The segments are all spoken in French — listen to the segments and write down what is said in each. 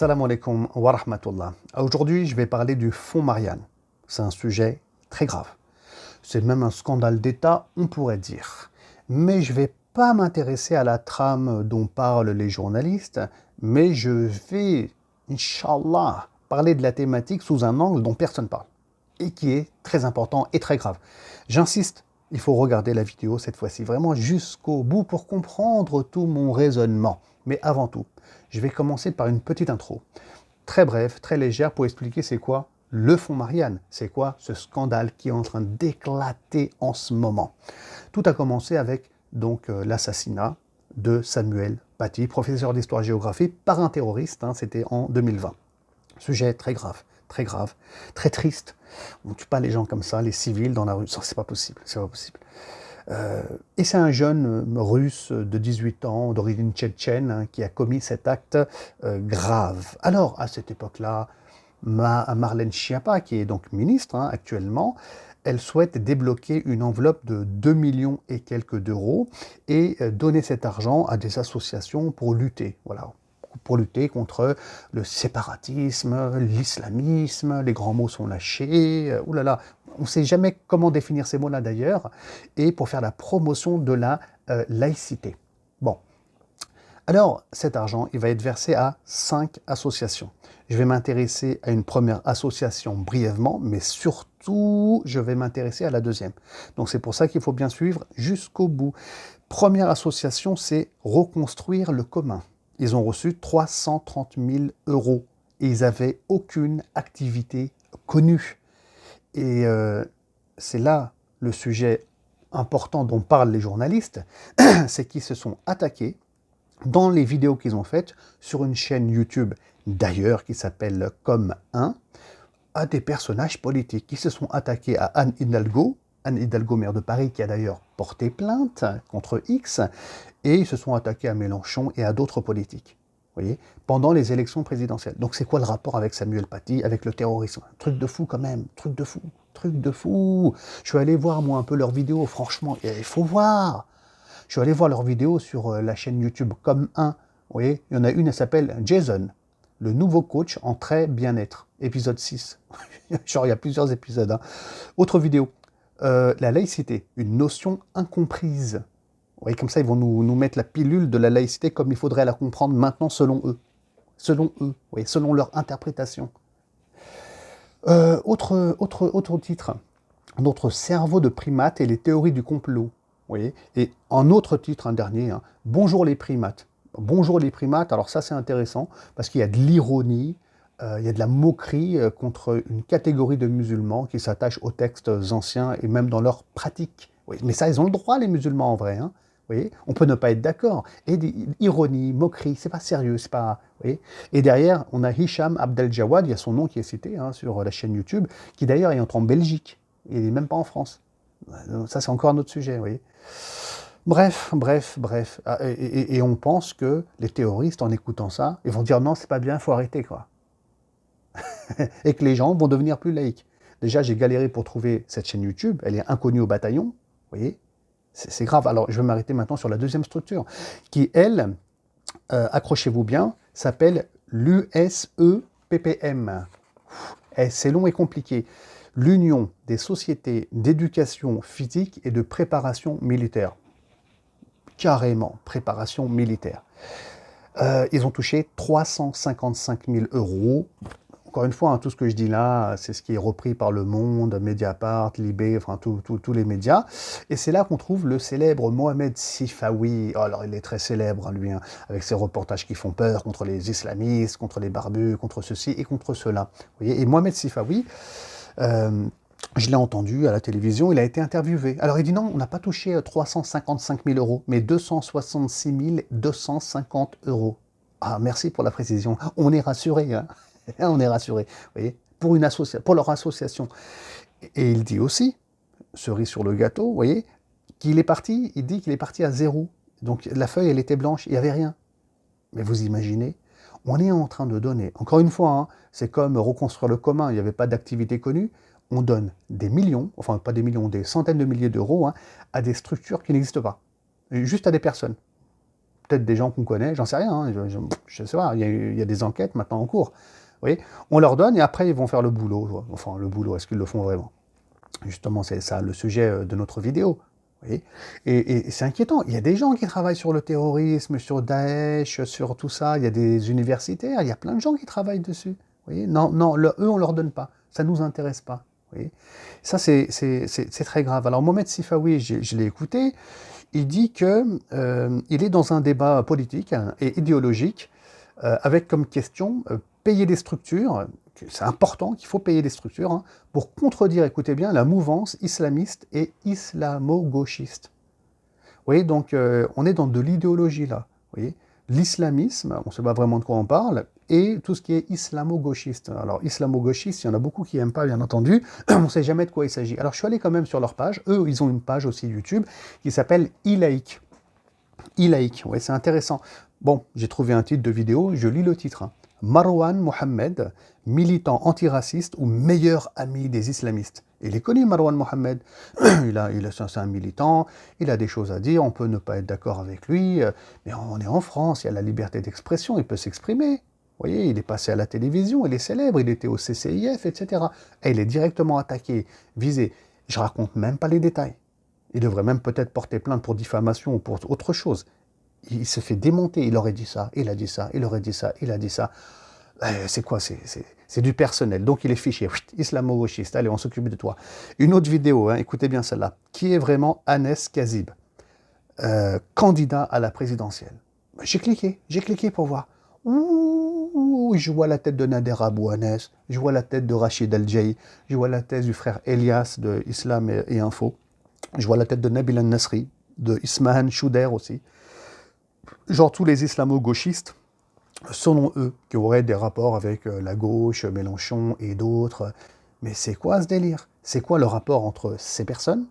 Assalamu alaikum wa rahmatullah. Aujourd'hui, je vais parler du fonds Marianne. C'est un sujet très grave. C'est même un scandale d'État, on pourrait dire. Mais je ne vais pas m'intéresser à la trame dont parlent les journalistes, mais je vais, Inch'Allah, parler de la thématique sous un angle dont personne ne parle, et qui est très important et très grave. J'insiste, il faut regarder la vidéo cette fois-ci, vraiment jusqu'au bout pour comprendre tout mon raisonnement. Mais avant tout, je vais commencer par une petite intro, très brève, très légère, pour expliquer c'est quoi le fonds Marianne, c'est quoi ce scandale qui est en train d'éclater en ce moment. Tout a commencé avec donc l'assassinat de Samuel Paty, professeur d'histoire-géographie, par un terroriste, c'était en 2020. Sujet très grave, très triste. On ne tue pas les gens comme ça, les civils dans la rue, ça c'est pas possible, c'est pas possible. Et c'est un jeune russe de 18 ans, d'origine tchétchène, qui a commis cet acte grave. Alors, à cette époque-là, Marlène Schiappa, qui est donc ministre actuellement, elle souhaite débloquer une enveloppe de 2 millions et quelques d'euros et donner cet argent à des associations pour lutter, voilà, pour lutter contre le séparatisme, l'islamisme, les grands mots sont lâchés, oulala, on ne sait jamais comment définir ces mots-là d'ailleurs, et pour faire la promotion de la laïcité. Bon, alors cet argent, il va être versé à 5 associations. Je vais m'intéresser à une première association brièvement, mais surtout, je vais m'intéresser à la deuxième. Donc c'est pour ça qu'il faut bien suivre jusqu'au bout. Première association, c'est Reconstruire le commun. Ils ont reçu 330 000 euros et ils n'avaient aucune activité connue. Et c'est là le sujet important dont parlent les journalistes, c'est qu'ils se sont attaqués dans les vidéos qu'ils ont faites sur une chaîne YouTube, d'ailleurs, qui s'appelle Comme1, à des personnages politiques qui se sont attaqués à Anne Hidalgo, maire de Paris, qui a d'ailleurs porté plainte contre X, et ils se sont attaqués à Mélenchon et à d'autres politiques, vous voyez, pendant les élections présidentielles. Donc c'est quoi le rapport avec Samuel Paty, avec le terrorisme? Truc de fou quand même, truc de fou. Je suis allé voir moi un peu leurs vidéos, franchement, il faut voir. Je suis allé voir leurs vidéos sur la chaîne YouTube Comme1, vous voyez, il y en a une, elle s'appelle Jason, le nouveau coach en très bien-être, épisode 6. Genre il y a plusieurs épisodes. Autre vidéo, la laïcité, une notion incomprise. Vous voyez, comme ça, ils vont nous mettre la pilule de la laïcité comme il faudrait la comprendre maintenant selon eux. Selon eux, vous voyez, selon leur interprétation. Autre titre, notre cerveau de primate et les théories du complot. Vous voyez, et en autre titre, un dernier, Bonjour les primates. Bonjour les primates, alors ça c'est intéressant, parce qu'il y a de l'ironie, il y a de la moquerie contre une catégorie de musulmans qui s'attachent aux textes anciens et même dans leurs pratiques. Oui, mais ça, ils ont le droit, les musulmans, en vrai. Vous voyez, on peut ne pas être d'accord. Et ironie, moquerie, c'est pas sérieux, c'est pas. Vous voyez. Et derrière, on a Hicham Abdeljawad, il y a son nom qui est cité sur la chaîne YouTube, qui d'ailleurs est en Belgique. Il n'est même pas en France. Ça, c'est encore un autre sujet, vous voyez. Bref. Et on pense que les terroristes, en écoutant ça, ils vont dire non, c'est pas bien, il faut arrêter, quoi. Et que les gens vont devenir plus laïcs. Déjà, j'ai galéré pour trouver cette chaîne YouTube, elle est inconnue au bataillon, vous voyez, c'est grave. Alors, je vais m'arrêter maintenant sur la deuxième structure, qui, elle, accrochez-vous bien, s'appelle l'USEPPM. C'est long et compliqué. L'Union des sociétés d'éducation physique et de préparation militaire. Carrément, préparation militaire. Ils ont touché 355 000 euros. Encore une fois, tout ce que je dis là, c'est ce qui est repris par Le Monde, Mediapart, Libé, enfin tous les médias. Et c'est là qu'on trouve le célèbre Mohamed Sifawi. Oh, alors il est très célèbre, lui, avec ses reportages qui font peur contre les islamistes, contre les barbus, contre ceci et contre cela. Vous voyez, et Mohamed Sifawi, je l'ai entendu à la télévision, il a été interviewé. Alors il dit non, on n'a pas touché 355 000 euros, mais 266 250 euros. Ah, merci pour la précision. On est rassuré, on est rassuré, vous voyez, pour leur association. Et il dit aussi, cerise sur le gâteau, vous voyez, qu'il est parti, il dit qu'il est parti à zéro. Donc la feuille, elle était blanche, il n'y avait rien. Mais vous imaginez, on est en train de donner, encore une fois, c'est comme reconstruire le commun, il n'y avait pas d'activité connue, on donne des millions, enfin pas des millions, des centaines de milliers d'euros à des structures qui n'existent pas, juste à des personnes. peut-être des gens qu'on connaît, j'en sais rien, hein, je sais pas, il y a des enquêtes maintenant en cours. Vous voyez, on leur donne et après ils vont faire le boulot. Enfin, le boulot, est-ce qu'ils le font vraiment? Justement, c'est ça le sujet de notre vidéo. Vous voyez, et c'est inquiétant. Il y a des gens qui travaillent sur le terrorisme, sur Daesh, sur tout ça. Il y a des universitaires, il y a plein de gens qui travaillent dessus. Vous voyez, non, non, eux, on leur donne pas. Ça nous intéresse pas. Vous voyez, ça, c'est très grave. Alors, Mohamed Sifawi, je l'ai écouté, il dit qu'il est dans un débat politique hein, et idéologique avec comme question payer des structures. C'est important qu'il faut payer des structures hein, pour contredire, écoutez bien, la mouvance islamiste et islamo-gauchiste. Vous voyez, donc on est dans de l'idéologie là. Vous voyez, l'islamisme, on ne sait pas vraiment de quoi on parle, et tout ce qui est islamo-gauchiste. Alors, islamo-gauchiste, il y en a beaucoup qui n'aiment pas, bien entendu. On ne sait jamais de quoi il s'agit. Alors, je suis allé quand même sur leur page. Eux, ils ont une page aussi YouTube qui s'appelle iLaïc. iLaïc, ouais, c'est intéressant. Bon, j'ai trouvé un titre de vidéo, je lis le titre. Hein. Marwan Mohammed, militant antiraciste ou meilleur ami des islamistes. Il est connu, Marwan Mohammed. C'est un militant, il a des choses à dire, on peut ne pas être d'accord avec lui, mais on est en France, il y a la liberté d'expression, il peut s'exprimer. Vous voyez, il est passé à la télévision, il est célèbre, il était au CCIF, etc. Et il est directement attaqué, visé. Je raconte même pas les détails. Il devrait même peut-être porter plainte pour diffamation ou pour autre chose. Il se fait démonter, il aurait dit ça, il a dit ça, il aurait dit ça, il a dit ça. C'est quoi? C'est du personnel. Donc il est fiché. Islamo-gauchiste, allez, on s'occupe de toi. Une autre vidéo, hein, écoutez bien celle-là. Qui est vraiment Anes Kazib, candidat à la présidentielle? J'ai cliqué pour voir. Ouh, je vois la tête de Nader Abou Anes, je vois la tête de Rachid Al-Jay, je vois la tête du frère Elias de Islam et Info, je vois la tête de Nabil Al-Nasri, de Ismahan Chouder aussi. Genre tous les islamo-gauchistes, selon eux, qui auraient des rapports avec la gauche, Mélenchon et d'autres. Mais c'est quoi ce délire? C'est quoi le rapport entre ces personnes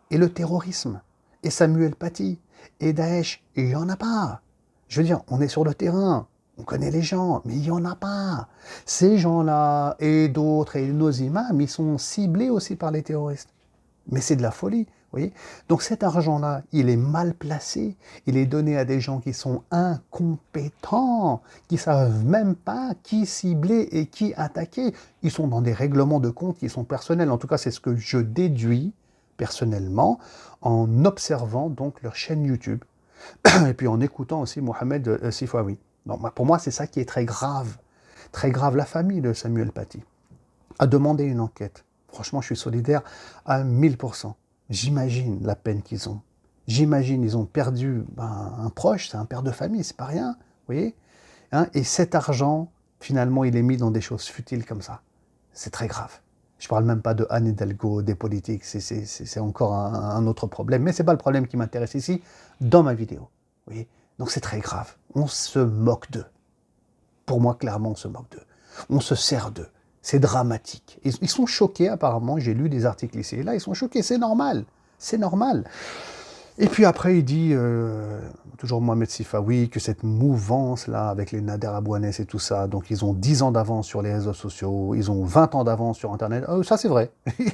et le terrorisme? Et Samuel Paty? Et Daesh? Et il n'y en a pas. Je veux dire, on est sur le terrain, on connaît les gens, mais il n'y en a pas. Ces gens-là et d'autres et nos imams, ils sont ciblés aussi par les terroristes. Mais c'est de la folie. Voyez, donc cet argent-là, il est mal placé, il est donné à des gens qui sont incompétents, qui ne savent même pas qui cibler et qui attaquer. Ils sont dans des règlements de compte qui sont personnels. En tout cas, c'est ce que je déduis personnellement en observant donc leur chaîne YouTube et puis en écoutant aussi Mohamed Sifawi. Donc, pour moi, c'est ça qui est très grave. Très grave. La famille de Samuel Paty a demandé une enquête. Franchement, je suis solidaire à 1000%. J'imagine la peine qu'ils ont. J'imagine, ils ont perdu un proche, c'est un père de famille, c'est pas rien, vous voyez hein. Et cet argent, finalement, il est mis dans des choses futiles comme ça. C'est très grave. Je parle même pas de Anne Hidalgo, des politiques, c'est encore un autre problème. Mais c'est pas le problème qui m'intéresse ici, dans ma vidéo. Vous voyez donc c'est très grave. On se moque d'eux. Pour moi, clairement, on se moque d'eux. On se sert d'eux. C'est dramatique. Ils sont choqués, apparemment, j'ai lu des articles ici et là, ils sont choqués, c'est normal. C'est normal. Et puis après, il dit, toujours Mohamed Sifawi, que cette mouvance-là, avec les Nader Abou Anes et tout ça, donc ils ont 10 ans d'avance sur les réseaux sociaux, ils ont 20 ans d'avance sur Internet. Ça, c'est vrai.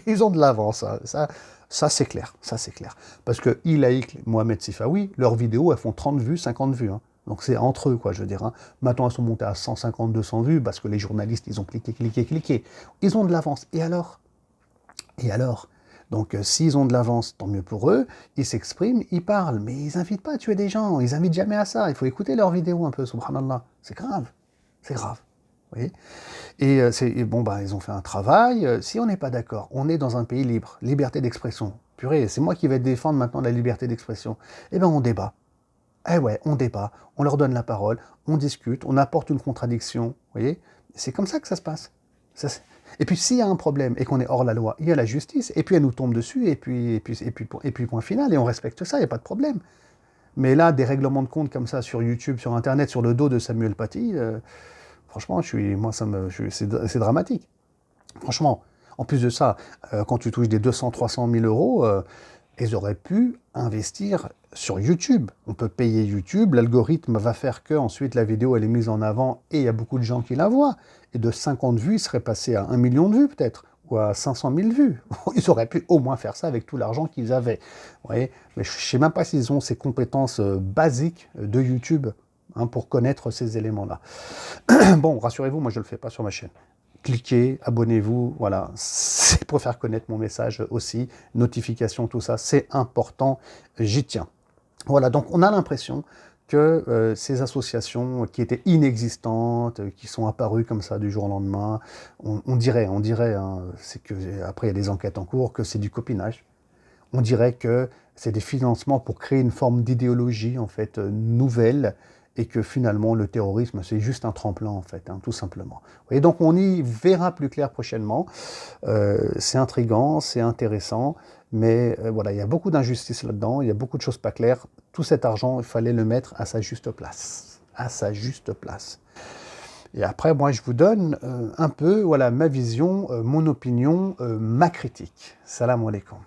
Ils ont de l'avance. Ça c'est clair. Ça, c'est clair. Parce que iLaïc, Mohamed Sifawi, leurs vidéos, elles font 30 vues, 50 vues. Hein. Donc c'est entre eux, quoi, je veux dire. Hein. Maintenant, elles sont montées à 150, 200 vues, parce que les journalistes, ils ont cliqué. Ils ont de l'avance. Et alors? Donc s'ils ont de l'avance, tant mieux pour eux, ils s'expriment, ils parlent, mais ils n'invitent pas à tuer des gens, ils n'invitent jamais à ça. Il faut écouter leurs vidéos un peu, subhanallah. C'est grave. Vous voyez et bon, ils ont fait un travail. Si on n'est pas d'accord, on est dans un pays libre, liberté d'expression. Purée, c'est moi qui vais défendre maintenant la liberté d'expression. Eh bien, on débat. Eh ouais, on débat, on leur donne la parole, on discute, on apporte une contradiction, vous voyez? C'est comme ça que ça se passe. Et puis s'il y a un problème et qu'on est hors la loi, il y a la justice, et puis elle nous tombe dessus, et puis point final, et on respecte ça, il n'y a pas de problème. Mais là, des règlements de compte comme ça sur YouTube, sur Internet, sur le dos de Samuel Paty, franchement, c'est dramatique. Franchement, en plus de ça, quand tu touches des 200-300 000 euros, ils auraient pu investir sur YouTube. On peut payer YouTube, l'algorithme va faire que ensuite la vidéo elle est mise en avant et il y a beaucoup de gens qui la voient. Et de 50 vues, il serait passé à 1 million de vues peut-être, ou à 500 000 vues. Ils auraient pu au moins faire ça avec tout l'argent qu'ils avaient. Vous voyez, mais je ne sais même pas s'ils ont ces compétences basiques de YouTube hein, pour connaître ces éléments-là. Bon, rassurez-vous, moi je ne le fais pas sur ma chaîne. Cliquez, abonnez-vous, voilà, c'est pour faire connaître mon message aussi, notifications, tout ça, c'est important, j'y tiens. Voilà, donc on a l'impression que ces associations qui étaient inexistantes, qui sont apparues comme ça du jour au lendemain, on dirait, hein, c'est que après il y a des enquêtes en cours, que c'est du copinage. On dirait que c'est des financements pour créer une forme d'idéologie en fait nouvelle, et que finalement le terrorisme c'est juste un tremplin en fait, hein, tout simplement. Et donc on y verra plus clair prochainement. C'est intriguant, c'est intéressant, mais voilà, il y a beaucoup d'injustices là-dedans, il y a beaucoup de choses pas claires. Tout cet argent, il fallait le mettre à sa juste place, à sa juste place. Et après, moi, je vous donne un peu, voilà, ma vision, mon opinion, ma critique. Salam alaikum.